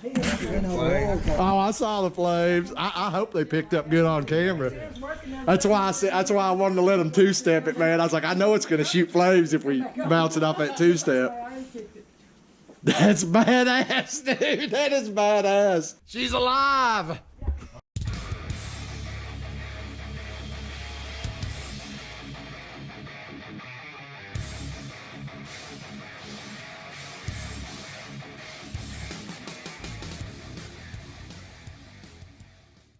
Oh, I saw the flames. I hope they picked up good on camera. That's why I said. That's why I wanted to let them two-step it, man. I was like, I know it's gonna shoot flames if we bounce it off that two-step. That's badass, dude. That is badass. She's alive.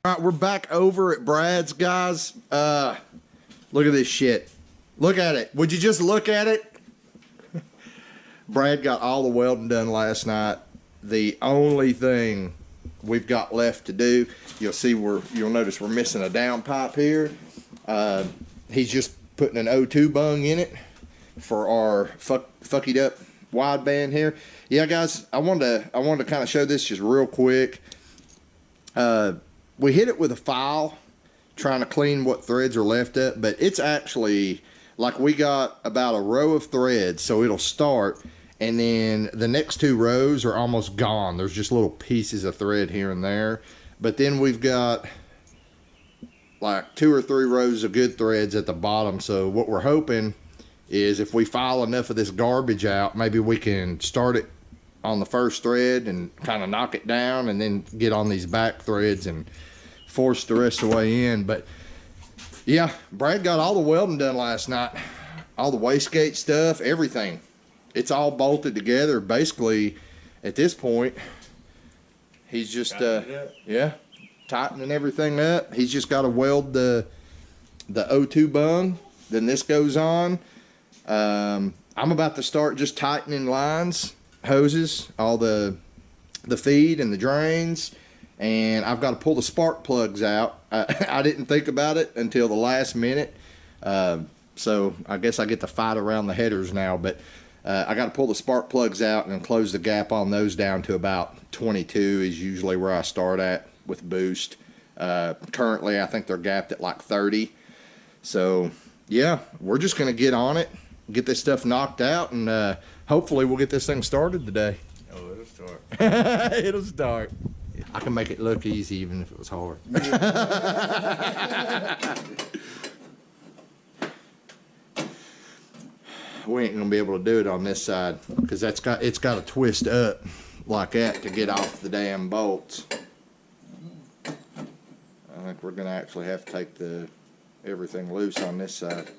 All right, we're back over at Brad's, guys. Look at this shit. Look at it. Would you just look at it? Brad got all the welding done last night. The only thing we've got left to do, you'll notice we're missing a downpipe here. He's just putting an O2 bung in it for our fuckied up wideband here. Yeah, guys, I wanted to kind of show this just real quick. We hit it with a file trying to clean what threads are left up, but it's actually like we got about a row of threads, so it'll start, and then the next 2 rows are almost gone. There's just little pieces of thread here and there, but then we've got like 2 or 3 rows of good threads at the bottom. So what we're hoping is if we file enough of this garbage out, maybe we can start it on the first thread and kind of knock it down, and then get on these back threads and force the rest of the way in. But yeah, Brad got all the welding done last night, all the wastegate stuff, everything. It's all bolted together. Basically at this point he's just tightening everything up. He's just got to weld the O2 bung, then this goes on. I'm about to start just tightening lines, hoses, all the feed and the drains, and I've got to pull the spark plugs out. I didn't think about it until the last minute, so I guess I get to fight around the headers now, but I got to pull the spark plugs out and close the gap on those down to about 22 is usually where I start at with boost. Currently I think they're gapped at like 30. So yeah, we're just gonna get on it, get this stuff knocked out, and hopefully we'll get this thing started today. Oh, it'll start. It'll start. I can make it look easy even if it was hard. We ain't gonna be able to do it on this side because it's got to twist up like that to get off the damn bolts. I think we're gonna actually have to take everything loose on this side.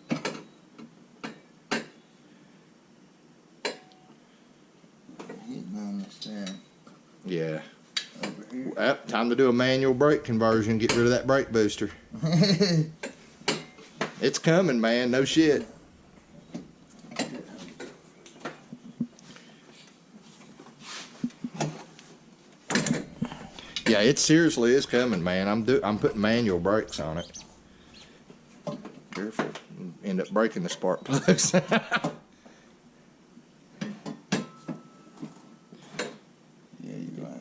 Yeah. Well, time to do a manual brake conversion. Get rid of that brake booster. It's coming, man. No shit. Yeah, it seriously is coming, man. I'm putting manual brakes on it. Careful. End up breaking the spark plugs.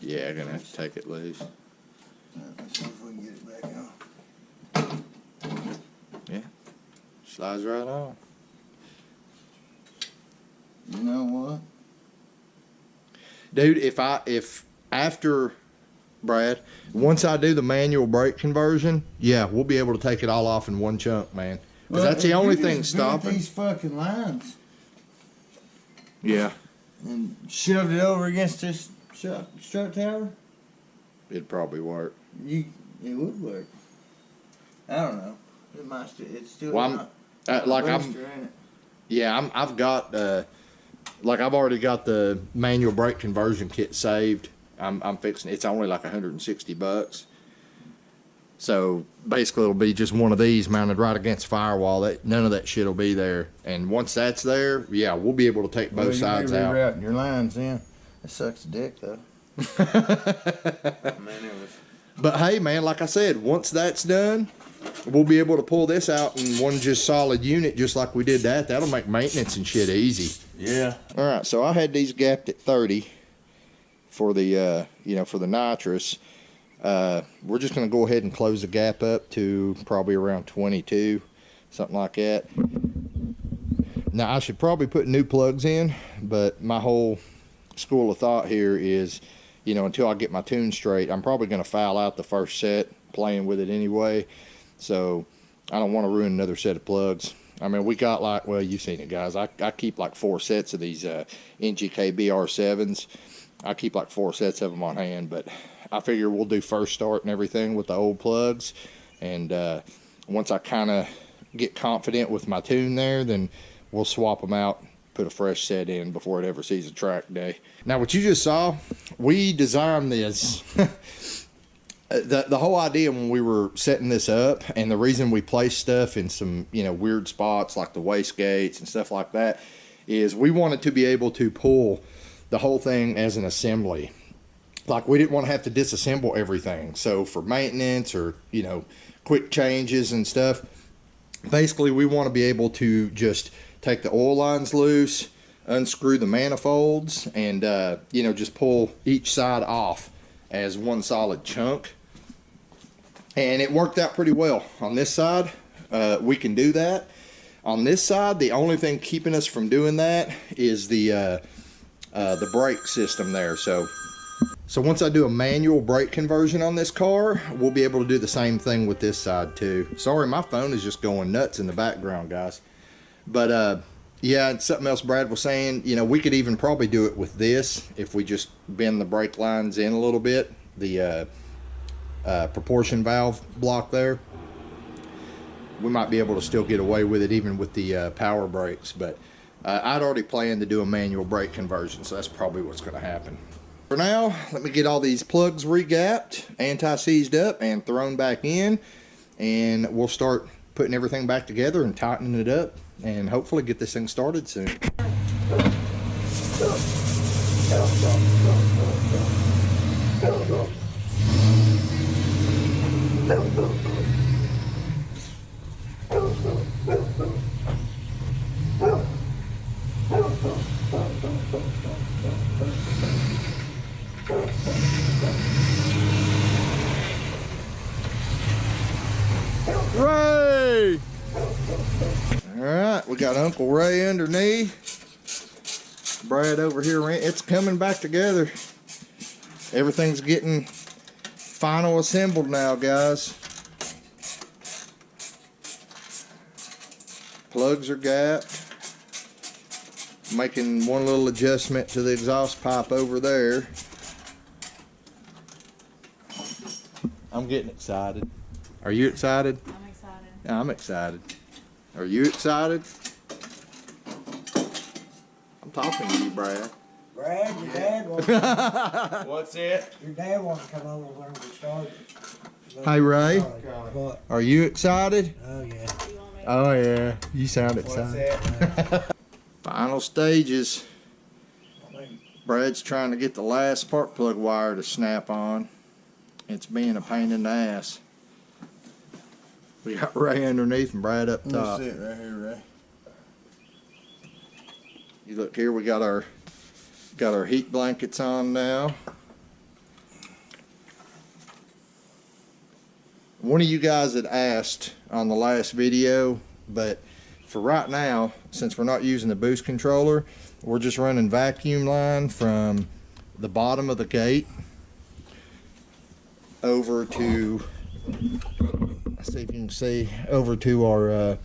Yeah, I'm gonna have to take it loose. Let's see if we can get it back on. Yeah, slides right on. You know what, dude? If after Brad, once I do the manual brake conversion, yeah, we'll be able to take it all off in one chunk, man. Because that's the only thing stopping these fucking lines. Yeah. And shoved it over against this strut tower. It'd probably work. It would work. I don't know. It might still. It's still. Well, I've got like I've already got the manual brake conversion kit saved. I'm fixing it. It's only like $160. So basically it'll be just one of these mounted right against firewall. None of that shit will be there. And once that's there, yeah, we'll be able to take both sides out. Rerouting your lines in. It sucks dick though. But hey, man, like I said, once that's done, we'll be able to pull this out in one just solid unit, just like we did that. That'll make maintenance and shit easy. Yeah. All right, so I had these gapped at 30 for the for the nitrous. We're just going to go ahead and close the gap up to probably around 22, something like that. Now I should probably put new plugs in, but my whole school of thought here is you know, until I get my tune straight, I'm probably going to foul out the first set playing with it anyway. So I don't want to ruin another set of plugs. I mean, we got like, well, you've seen it, guys. I keep like 4 sets of these NGK BR7s. I keep like 4 sets of them on hand, but I figure we'll do first start and everything with the old plugs. And once I kind of get confident with my tune there, then we'll swap them out, put a fresh set in before it ever sees a track day. Now, what you just saw, we designed this. The whole idea when we were setting this up, and the reason we placed stuff in some, you know, weird spots like the wastegates and stuff like that, is we wanted to be able to pull the whole thing as an assembly. Like, we didn't want to have to disassemble everything. So for maintenance or, you know, quick changes and stuff, basically we want to be able to just take the oil lines loose, unscrew the manifolds, and you know, just pull each side off as one solid chunk. And it worked out pretty well. On this side, we can do that. On this side, the only thing keeping us from doing that is the brake system there. So once I do a manual brake conversion on this car, we'll be able to do the same thing with this side too. Sorry, my phone is just going nuts in the background, guys. But yeah, and something else Brad was saying, you know, we could even probably do it with this if we just bend the brake lines in a little bit, the proportion valve block there. We might be able to still get away with it even with the power brakes, but I'd already planned to do a manual brake conversion, so that's probably what's going to happen. For now, let me get all these plugs regapped, anti-seized up, and thrown back in, and we'll start putting everything back together and tightening it up, and hopefully get this thing started soon. Ray! Alright, we got Uncle Ray underneath. Brad over here. It's coming back together. Everything's getting final assembled now, guys. Plugs are gapped. Making one little adjustment to the exhaust pipe over there. I'm getting excited. Are you excited? I'm excited. Yeah, I'm excited. Are you excited? I'm talking to you, Brad. Brad, your dad wants What's it? your dad wants to come over and learn to start it. Hey, Ray. What? Are you excited? Oh yeah. You want me to- Oh yeah, you sound excited. Final stages. Brad's trying to get the last spark plug wire to snap on. It's being a pain in the ass. We got Ray underneath and Brad up top. That's it right here, Ray. You look here, we got our heat blankets on now. One of you guys had asked on the last video, but for right now, since we're not using the boost controller, we're just running vacuum line from the bottom of the gate over to, let's see if you can see, over to our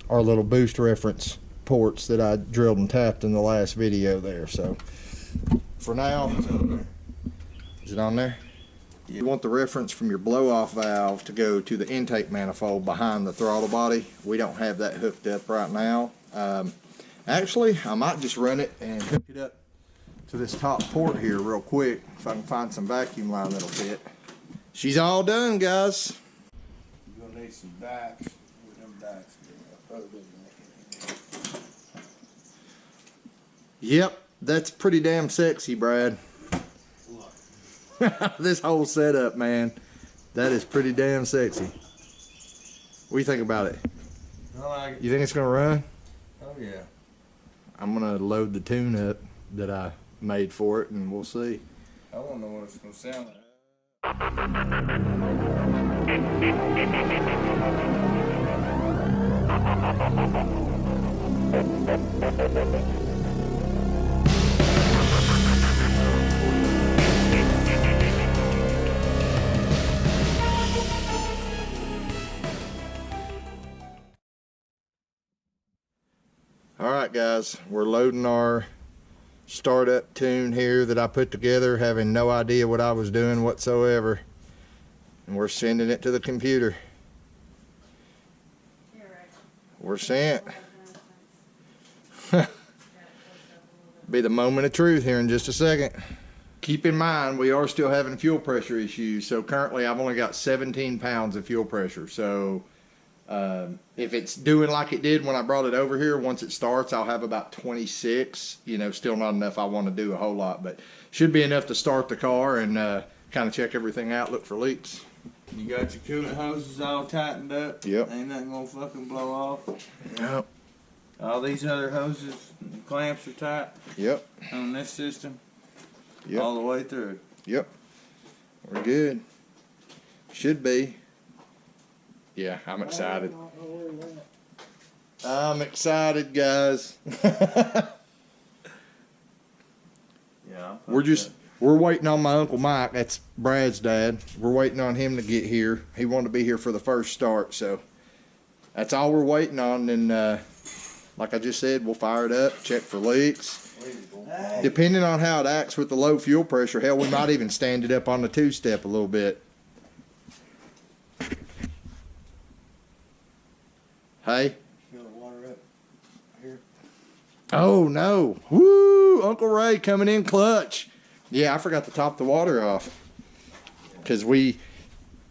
little boost reference ports that I drilled and tapped in the last video there. So for now, is it on there? You want the reference from your blow-off valve to go to the intake manifold behind the throttle body. We don't have that hooked up right now. Actually, I might just run it and hook it up to this top port here real quick if I can find some vacuum line that'll fit. She's all done, guys. You're gonna need some backs. With them backs. Yep, that's pretty damn sexy, Brad. This whole setup, man, that is pretty damn sexy. What do you think about it? I like it. You think it's gonna run? Oh yeah. I'm gonna load the tune up that I made for it, and we'll see. I wanna know what it's gonna sound like. All right, guys, we're loading our startup tune here that I put together, having no idea what I was doing whatsoever. And we're sending it to the computer. We're sent. Be the moment of truth here in just a second. Keep in mind, we are still having fuel pressure issues. So currently I've only got 17 pounds of fuel pressure. So if it's doing like it did when I brought it over here, once it starts, I'll have about 26. You know, still not enough I want to do a whole lot, but should be enough to start the car and kind of check everything out, look for leaks. You got your coolant hoses all tightened up? Yep. Ain't nothing gonna fucking blow off? Yep. All these other hoses and clamps are tight? Yep. On this system? Yep. All the way through? Yep. We're good. Should be. Yeah, I'm excited. I'm excited, guys. Yeah. We're waiting on my Uncle Mike. That's Brad's dad. We're waiting on him to get here. He wanted to be here for the first start, so that's all we're waiting on. And like I just said, we'll fire it up, check for leaks. Depending on how it acts with the low fuel pressure, hell, we might even stand it up on the two-step a little bit. Hey? Fill the water up here. Oh, no. Woo! Uncle Ray coming in clutch. Yeah, I forgot to top the water off. Because I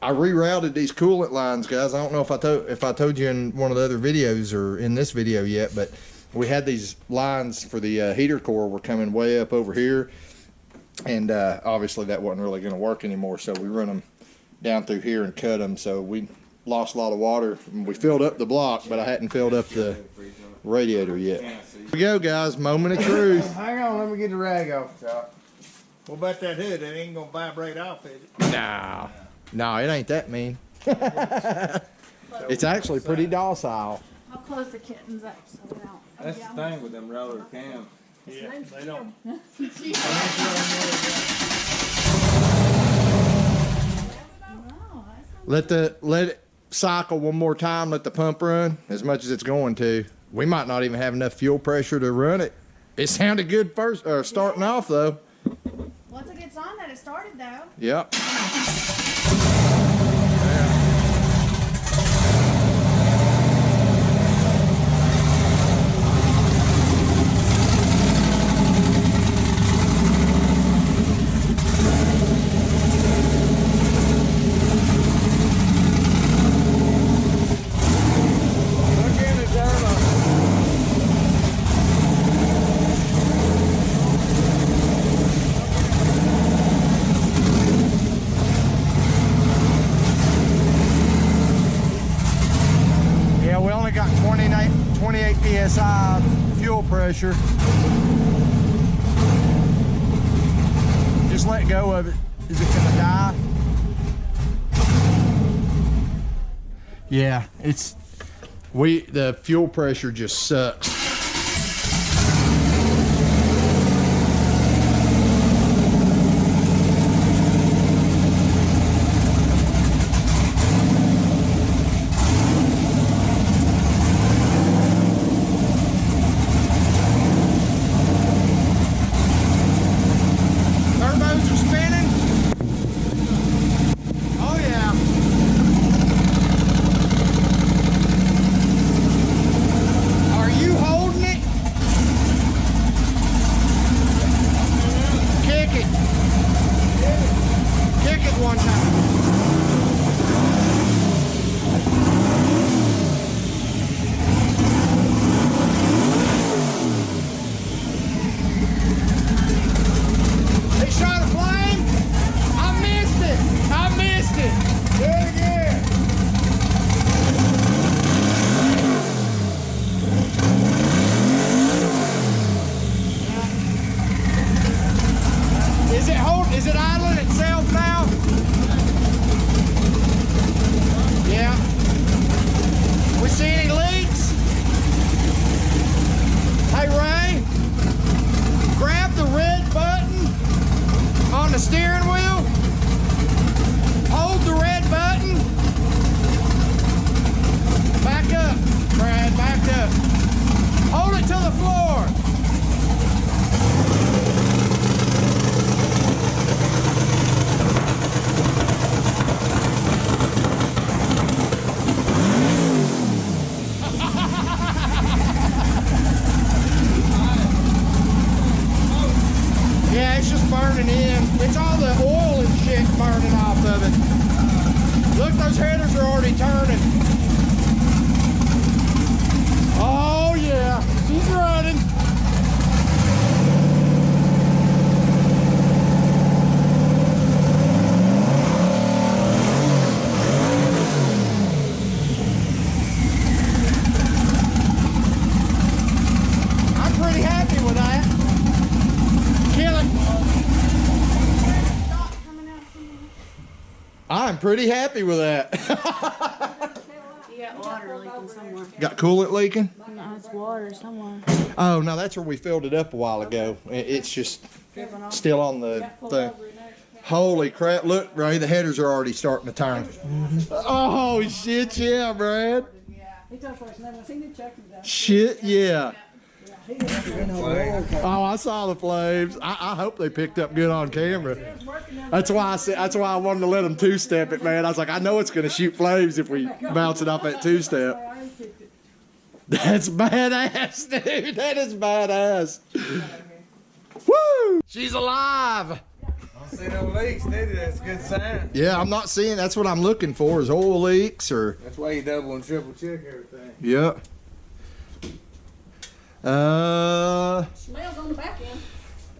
rerouted these coolant lines, guys. I don't know if I told you in one of the other videos or in this video yet, but we had these lines for the heater core were coming way up over here. And obviously that wasn't really going to work anymore, so we run them down through here and cut them. So we lost a lot of water. We filled up the block, but I hadn't filled up the radiator yet. Here we go, guys. Moment of truth. Hang on, let me get the rag off the top. What about that hood? That ain't gonna vibrate off, is it? Nah. No, it ain't that mean. It's actually pretty docile. I'll close the kittens up so they don't. That's the thing with them roller cams. Yeah, they don't. Let it cycle one more time. Let the pump run as much as it's going to. We might not even have enough fuel pressure to run it. It sounded good first, starting off though. Once it gets on that, it started though. Yep. Got 28 psi fuel pressure. Just let go of it. Is it gonna die? Yeah, the fuel pressure just sucks. Are you holding I'm pretty happy with that. You got water leaking somewhere. Got coolant leaking? No, it's water somewhere. Oh, no, that's where we filled it up a while ago. It's just still on the thing. Holy crap. Look, Ray, the headers are already starting to turn. Oh, shit, yeah, Brad. Shit, yeah. Oh, I saw the flames. I hope they picked up good on camera. That's why I wanted to let them two-step it, man. I was like, I know it's going to shoot flames if we bounce it off that two-step. That's badass, dude. That is badass. Woo! She's alive. I don't see no leaks, did you? That's a good sign. Yeah, I'm not seeing. That's what I'm looking for is oil leaks or. That's why you double and triple check everything. Yeah. Smells on the back end.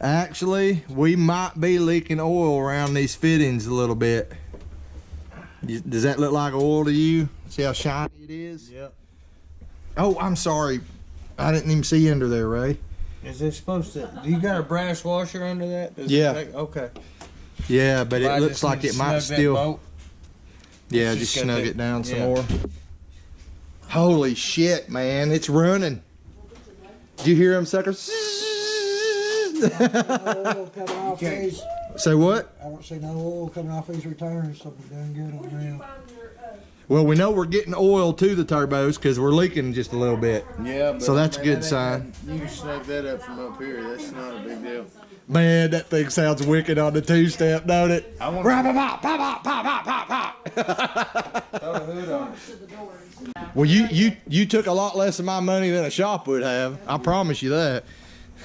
Actually, we might be leaking oil around these fittings a little bit. Does that look like oil to you? See how shiny it is? Yep. Oh, I'm sorry. I didn't even see under there, Ray. Is it supposed to? Do you got a brass washer under that? Yeah. Okay. Yeah, but it looks like it might still. Yeah, just snug it down some more. Holy shit, man. It's running. Did you hear them suckers? Say what? I don't see no oil coming off these returns, so we're doing good on them. Well, we know we're getting oil to the turbos because we're leaking just a little bit. Yeah, but so that's a good sign. You can snug that up from up here. That's not a big deal. Man, that thing sounds wicked on the two-step, don't it? I want Pop, pop, pop, pop, pop, pop, pop. throw the hood on it. Well, you took a lot less of my money than a shop would have. I promise you that.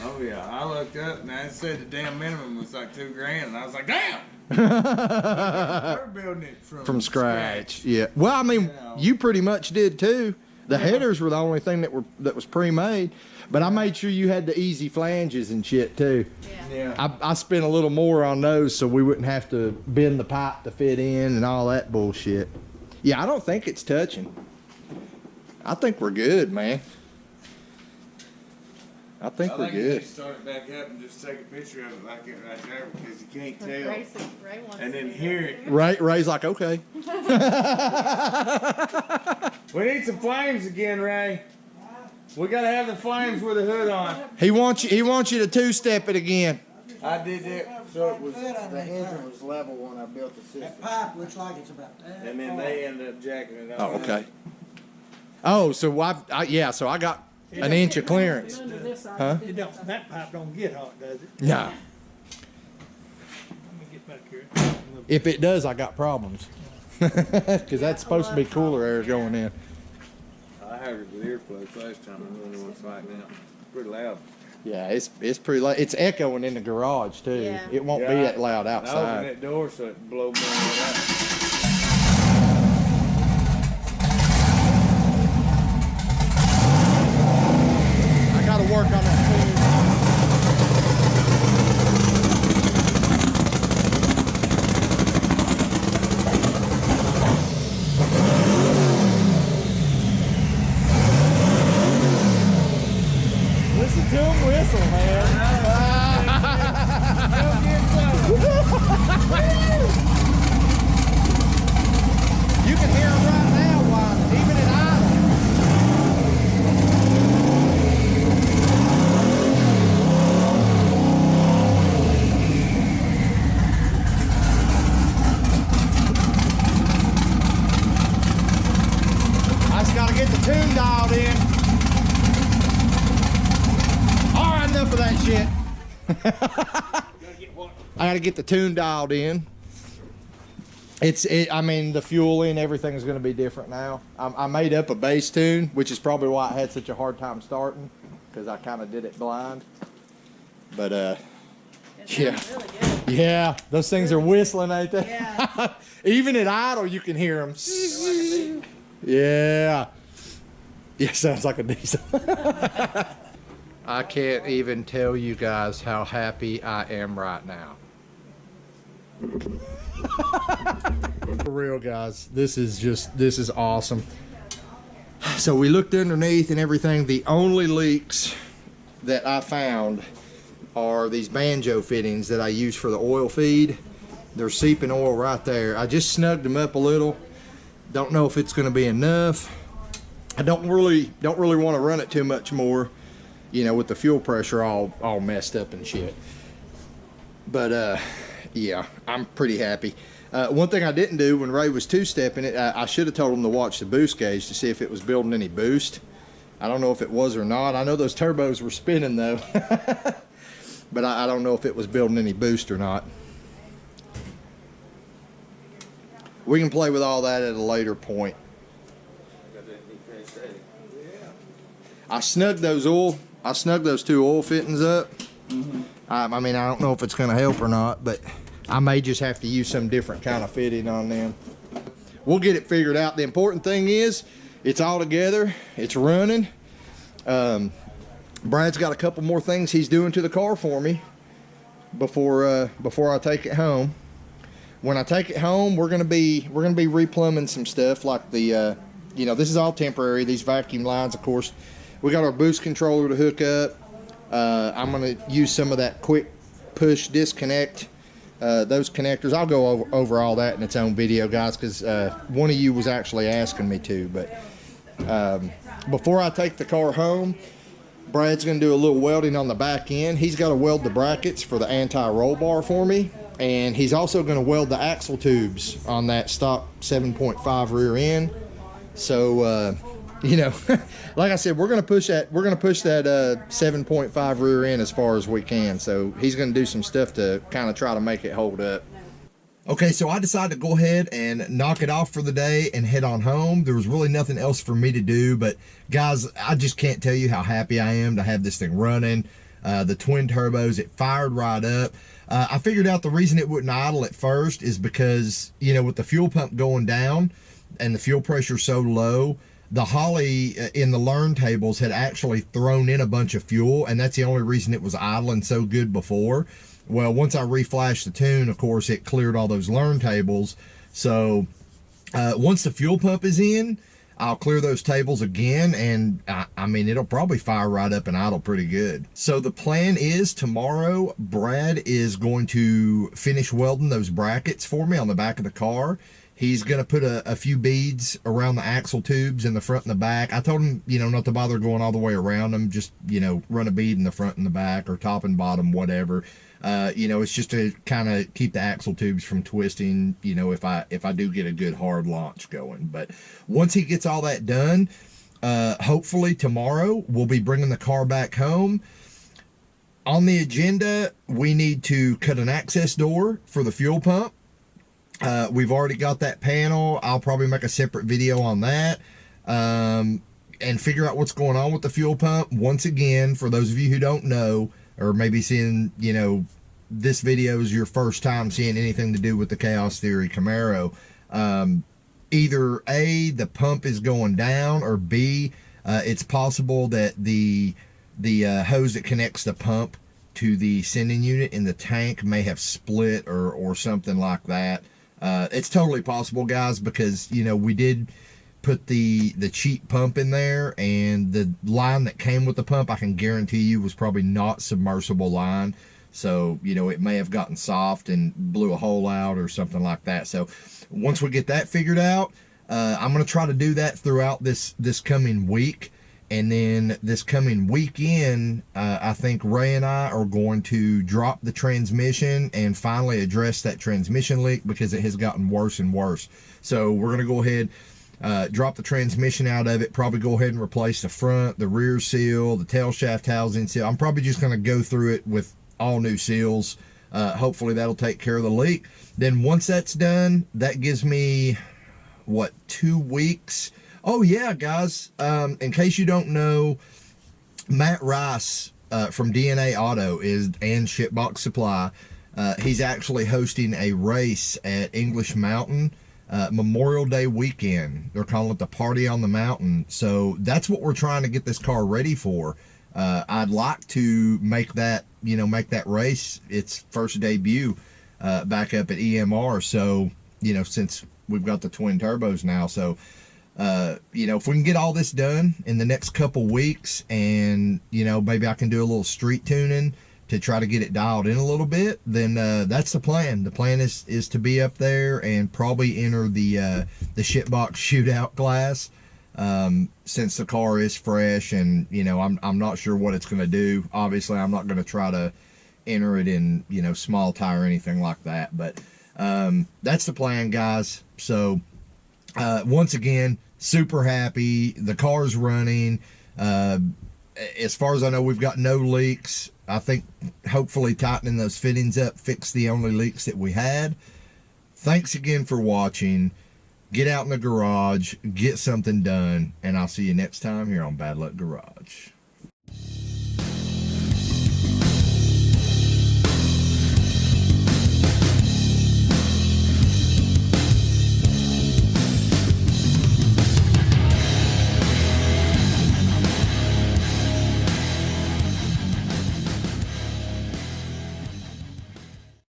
Oh yeah, I looked up and I said the damn minimum was like $2,000, and I was like, damn. We're building it from scratch. Yeah. Well, I mean, you pretty much did too. The headers were the only thing that was pre-made, but I made sure you had the easy flanges and shit too. Yeah. I spent a little more on those so we wouldn't have to bend the pipe to fit in and all that bullshit. Yeah, I don't think it's touching. I think we're good, man. I think we're good. You just start it back up and just take a picture of it like it right there because you can't tell. And then hear it. Ray's like, okay. We need some flames again, Ray. We gotta have the flames with the hood on. He wants you to two-step it again. I did that so it was the engine was level when I built the system. That pipe looks like it's about that. And then they ended up jacking it Oh, off. okay. Oh, so so I got an inch of clearance. Huh? That pipe don't get hot, does it? No. Let me get back here. If it does, I got problems. Because that's supposed to be cooler air going in. I heard it with earplugs last time. I don't know what it's like now. Pretty loud. Yeah, it's pretty loud. It's echoing in the garage too. Yeah. It won't be that loud I opened outside. that door so it blow more out. I got to work on that too. Listen to him whistle, man. You can hear him right now, whining, even at idle. I just got to get the tune dialed in. All right, enough of that shit. I got to get the tune dialed in. I mean, the fueling, everything is going to be different now. I made up a bass tune, which is probably why I had such a hard time starting, because I kind of did it blind. But, yeah. Really good. Yeah, those things are whistling, ain't they? Yeah. Even at idle, you can hear them. Yeah. Yeah, sounds like a diesel. I can't even tell you guys how happy I am right now. For real, guys, this is awesome. So we looked underneath and everything. The only leaks that I found are these banjo fittings that I use for the oil feed. They're seeping oil right there. I just snugged them up a little. Don't know if it's going to be enough. I don't really want to run it too much more, you know, with the fuel pressure all messed up and shit. But yeah, I'm pretty happy. One thing I didn't do when Ray was two-stepping it, I should have told him to watch the boost gauge to see if it was building any boost. I don't know if it was or not. I know those turbos were spinning though. But I don't know if it was building any boost or not. We can play with all that at a later point. I snugged those two oil fittings up. I mean, I don't know if it's going to help or not, but I may just have to use some different kind of fitting on them. We'll get it figured out. The important thing is it's all together. It's running. Brad's got a couple more things he's doing to the car for me before I take it home. When I take it home, we're gonna be replumbing some stuff like the you know, this is all temporary. These vacuum lines, of course. We got our boost controller to hook up. I'm gonna use some of that quick push disconnect. Those connectors. I'll go over all that in its own video, guys, because one of you was actually asking me to. But before I take the car home, Brad's going to do a little welding on the back end. He's got to weld the brackets for the anti-roll bar for me, and he's also going to weld the axle tubes on that stock 7.5 rear end. So you know, like I said, we're going to push that 7.5 rear end as far as we can. So he's going to do some stuff to kind of try to make it hold up. Okay, so I decided to go ahead and knock it off for the day and head on home. There was really nothing else for me to do, but guys, I just can't tell you how happy I am to have this thing running. The twin turbos, it fired right up. I figured out the reason it wouldn't idle at first is because, you know, with the fuel pump going down and the fuel pressure so low, the Holley in the learn tables had actually thrown in a bunch of fuel, and that's the only reason it was idling so good before. Well, once I reflashed the tune, of course, it cleared all those learn tables. So once the fuel pump is in, I'll clear those tables again, and I mean, it'll probably fire right up and idle pretty good. So the plan is tomorrow, Brad is going to finish welding those brackets for me on the back of the car. He's going to put a few beads around the axle tubes in the front and the back. I told him, you know, not to bother going all the way around them. Just, you know, run a bead in the front and the back, or top and bottom, whatever. You know, it's just to kind of keep the axle tubes from twisting, you know, if I do get a good hard launch going. But once he gets all that done, hopefully tomorrow we'll be bringing the car back home. On the agenda, we need to cut an access door for the fuel pump. We've already got that panel. I'll probably make a separate video on that, and figure out what's going on with the fuel pump. Once again, for those of you who don't know, or maybe seeing, you know, this video is your first time seeing anything to do with the Chaos Theory Camaro, either A, the pump is going down, or B, it's possible that the hose that connects the pump to the sending unit in the tank may have split or something like that. It's totally possible, guys, because, you know, we did put the cheap pump in there, and the line that came with the pump, I can guarantee you, was probably not submersible line. So, you know, it may have gotten soft and blew a hole out or something like that. So once we get that figured out, I'm going to try to do that throughout this coming week. And then this coming weekend, I think Ray and I are going to drop the transmission and finally address that transmission leak, because it has gotten worse and worse. So we're going to go ahead, drop the transmission out of it, probably go ahead and replace the front, the rear seal, the tail shaft housing seal. I'm probably just going to go through it with all new seals. Hopefully that'll take care of the leak. Then once that's done, that gives me, what, 2 weeks? Oh yeah, guys, in case you don't know, Matt Rice from DNA Auto and Shipbox Supply, he's actually hosting a race at English Mountain Memorial Day weekend. They're calling it the Party on the Mountain. So that's what we're trying to get this car ready for. I'd like to make that, you know, make that race its first debut back up at EMR. So, you know, since we've got the twin turbos now, so you know, if we can get all this done in the next couple weeks, and, you know, maybe I can do a little street tuning, to try to get it dialed in a little bit, then that's the plan. The plan is to be up there and probably enter the shitbox shootout class, since the car is fresh, and you know I'm not sure what it's going to do. Obviously, I'm not going to try to enter it in small tire or anything like that, but that's the plan, guys. So once again, super happy. The car's running. As far as I know, we've got no leaks. I think hopefully tightening those fittings up fixed the only leaks that we had. Thanks again for watching. Get out in the garage, get something done, and I'll see you next time here on Bad Luck Garage.